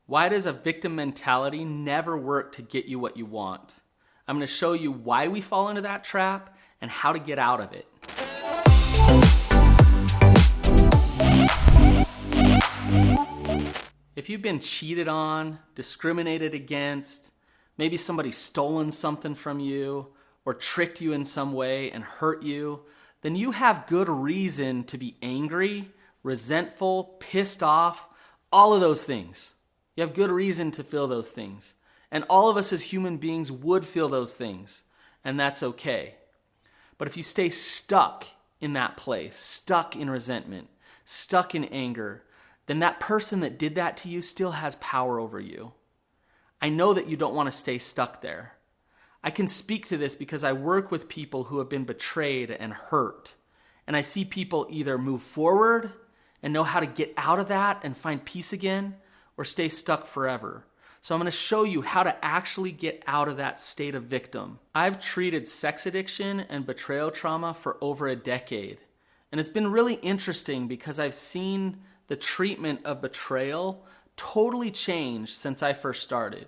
Why does a victim mentality never work to get you what you want? I'm going to show you why we fall into that trap and how to get out of it. If you've been cheated on, discriminated against, maybe somebody's stolen something from you or tricked you in some way and hurt you, then you have good reason to be angry, resentful, pissed off, all of those things. You have good reason to feel those things. And all of us as human beings would feel those things, and that's okay. But if you stay stuck in that place, stuck in resentment, stuck in anger, then that person that did that to you still has power over you. I know that you don't want to stay stuck there. I can speak to this because I work with people who have been betrayed and hurt. And I see people either move forward and know how to get out of that and find peace again, or stay stuck forever. So I'm going to show you how to actually get out of that state of victim. I've treated sex addiction and betrayal trauma for over a decade. And it's been really interesting because I've seen the treatment of betrayal totally change since I first started.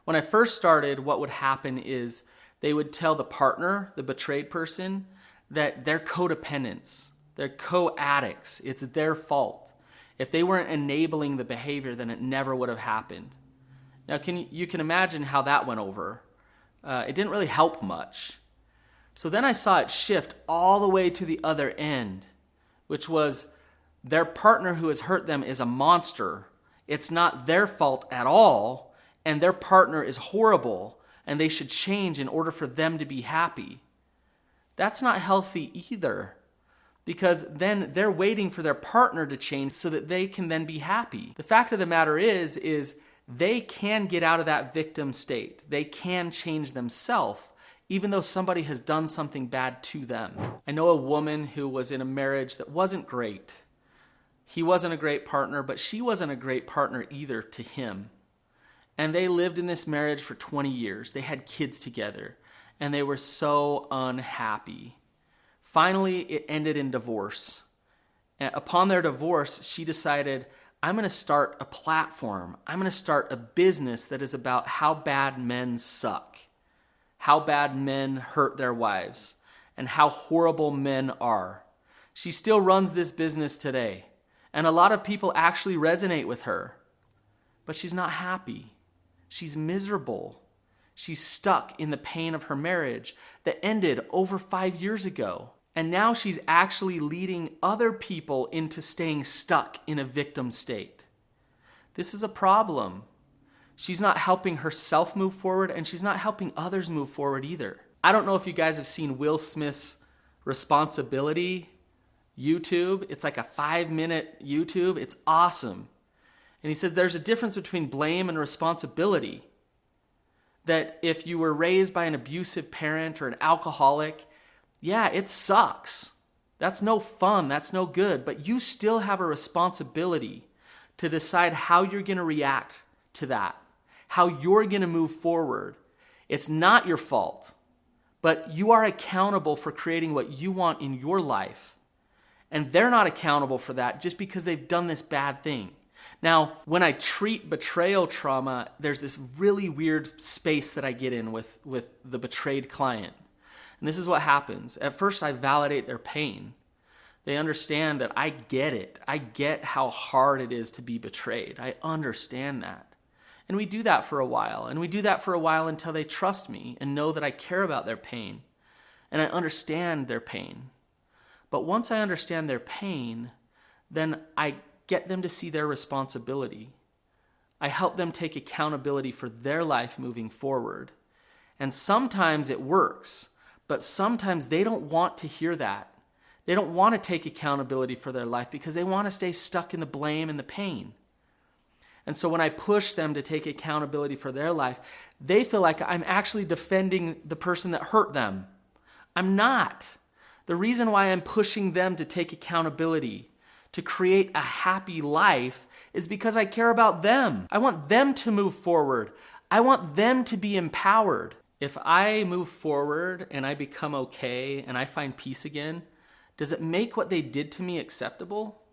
When I first started, what would happen is they would tell the partner, the betrayed person, that they're codependents, they're co-addicts, it's their fault. If they weren't enabling the behavior, then it never would have happened. Now, you can imagine how that went over. It didn't really help much. So then I saw it shift all the way to the other end, which was their partner who has hurt them is a monster. It's not their fault at all, and their partner is horrible, and they should change in order for them to be happy. That's not healthy either, because then they're waiting for their partner to change so that they can then be happy. The fact of the matter is they can get out of that victim state. They can change themselves, even though somebody has done something bad to them. I know a woman who was in a marriage that wasn't great. He wasn't a great partner, but she wasn't a great partner either to him. And they lived in this marriage for 20 years. They had kids together, and they were so unhappy. Finally, it ended in divorce. And upon their divorce, she decided, I'm going to start a platform. I'm going to start a business that is about how bad men suck, how bad men hurt their wives, and how horrible men are. She still runs this business today, and a lot of people actually resonate with her. But she's not happy. She's miserable. She's stuck in the pain of her marriage that ended over 5 years ago. And now she's actually leading other people into staying stuck in a victim state. This is a problem. She's not helping herself move forward, and she's not helping others move forward either. I don't know if you guys have seen Will Smith's Responsibility YouTube. It's like a 5-minute YouTube. It's awesome. And he says there's a difference between blame and responsibility. That if you were raised by an abusive parent or an alcoholic, yeah, it sucks. That's no fun. That's no good. But you still have a responsibility to decide how you're going to react to that, how you're going to move forward. It's not your fault, but you are accountable for creating what you want in your life. And they're not accountable for that just because they've done this bad thing. Now, when I treat betrayal trauma, there's this really weird space that I get in with the betrayed client. And this is what happens. At first, I validate their pain. They understand that I get it. I get how hard it is to be betrayed. I understand that. And we do that for a while. And we do that for a while until they trust me and know that I care about their pain. And I understand their pain. But once I understand their pain, then I get them to see their responsibility. I help them take accountability for their life moving forward. And sometimes it works. But sometimes they don't want to hear that. They don't want to take accountability for their life because they want to stay stuck in the blame and the pain. And so when I push them to take accountability for their life, they feel like I'm actually defending the person that hurt them. I'm not. The reason why I'm pushing them to take accountability, to create a happy life, is because I care about them. I want them to move forward. I want them to be empowered. If I move forward and I become okay and I find peace again, does it make what they did to me acceptable?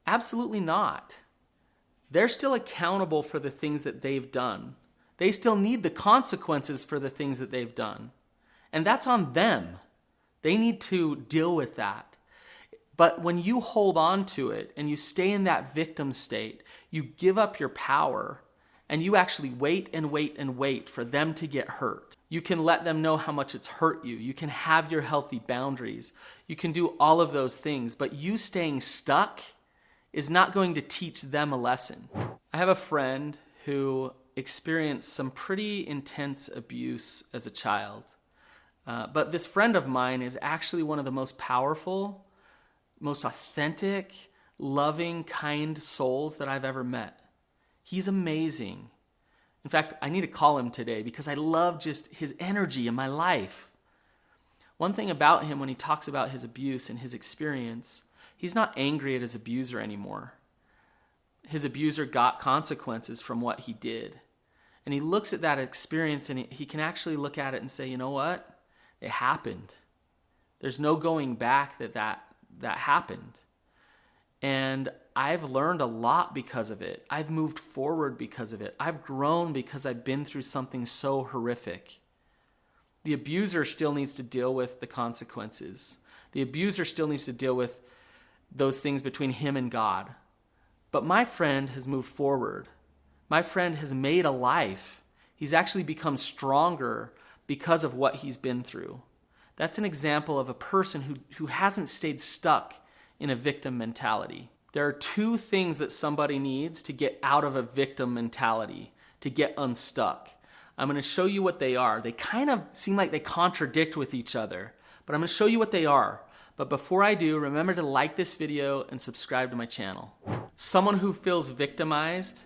Absolutely not. They're still accountable for the things that they've done. They still need the consequences for the things that they've done. And that's on them. They need to deal with that. But when you hold on to it and you stay in that victim state, you give up your power and you actually wait and wait and wait for them to get hurt. You can let them know how much it's hurt you. You can have your healthy boundaries. You can do all of those things, but you staying stuck is not going to teach them a lesson. I have a friend who experienced some pretty intense abuse as a child. But this friend of mine is actually one of the most powerful, most authentic, loving, kind souls that I've ever met. He's amazing. In fact, I need to call him today because I love just his energy in my life. One thing about him when he talks about his abuse and his experience, he's not angry at his abuser anymore. His abuser got consequences from what he did. And he looks at that experience and he can actually look at it and say, you know what? It happened. There's no going back that happened. And I've learned a lot because of it. I've moved forward because of it. I've grown because I've been through something so horrific. The abuser still needs to deal with the consequences. The abuser still needs to deal with those things between him and God. But my friend has moved forward. My friend has made a life. He's actually become stronger because of what he's been through. That's an example of a person who hasn't stayed stuck in a victim mentality. There are two things that somebody needs to get out of a victim mentality, to get unstuck. I'm going to show you what they are. They kind of seem like they contradict with each other, but I'm going to show you what they are. But before I do, remember to like this video and subscribe to my channel. Someone who feels victimized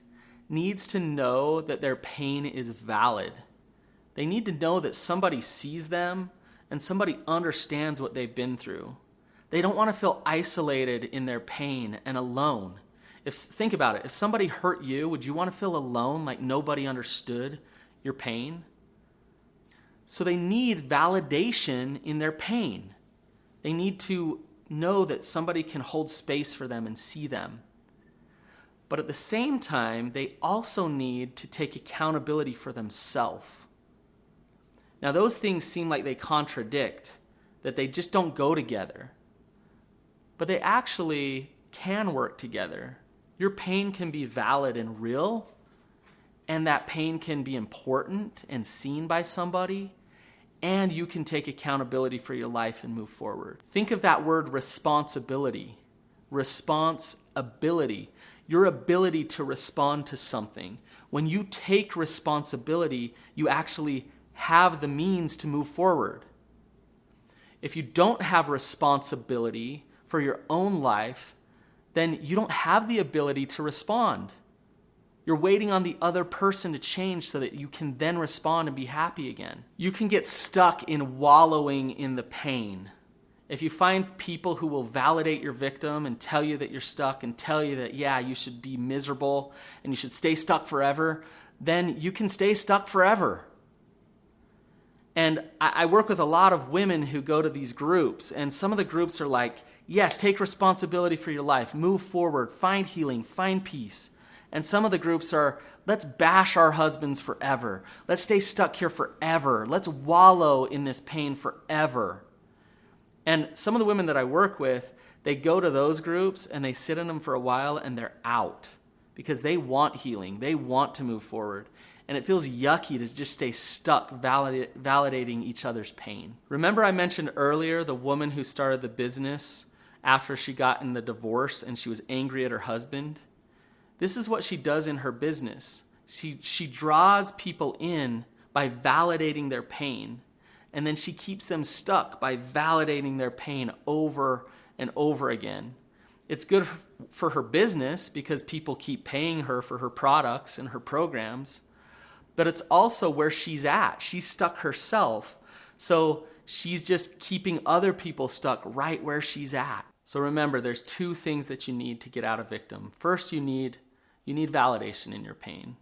needs to know that their pain is valid. They need to know that somebody sees them and somebody understands what they've been through. They don't want to feel isolated in their pain and alone. Think about it. If somebody hurt you, would you want to feel alone, like nobody understood your pain? So they need validation in their pain. They need to know that somebody can hold space for them and see them. But at the same time, they also need to take accountability for themselves. Now, those things seem like they contradict, that they just don't go together. But they actually can work together. Your pain can be valid and real, and that pain can be important and seen by somebody, and you can take accountability for your life and move forward. Think of that word responsibility. Responsibility. Your ability to respond to something. When you take responsibility, you actually have the means to move forward. If you don't have responsibility for your own life, then you don't have the ability to respond. You're waiting on the other person to change so that you can then respond and be happy again. You can get stuck in wallowing in the pain. If you find people who will validate your victim and tell you that you're stuck and tell you that, yeah, you should be miserable and you should stay stuck forever, then you can stay stuck forever. And I work with a lot of women who go to these groups, and some of the groups are like, yes, take responsibility for your life, move forward, find healing, find peace. And some of the groups are, let's bash our husbands forever. Let's stay stuck here forever. Let's wallow in this pain forever. And some of the women that I work with, they go to those groups and they sit in them for a while and they're out because they want healing. They want to move forward. And it feels yucky to just stay stuck validating each other's pain. Remember I mentioned earlier the woman who started the business after she got in the divorce and she was angry at her husband? This is what she does in her business. She draws people in by validating their pain, and then she keeps them stuck by validating their pain over and over again. It's good for her business because people keep paying her for her products and her programs, but it's also where she's at. She's stuck herself, so she's just keeping other people stuck right where she's at. So remember, there's two things that you need to get out of victim. First, you need validation in your pain.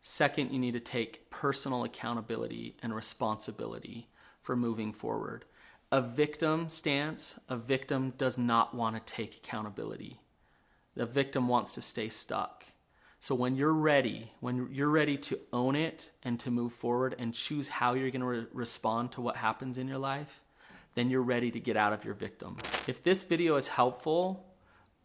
Second, you need to take personal accountability and responsibility for moving forward. A victim stance, a victim does not want to take accountability. The victim wants to stay stuck. So when you're ready to own it and to move forward and choose how you're going to respond to what happens in your life, then you're ready to get out of your victim. If this video is helpful,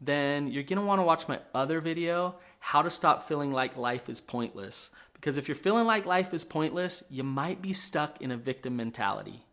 then you're going to want to watch my other video, how to stop feeling like life is pointless. Because if you're feeling like life is pointless, you might be stuck in a victim mentality.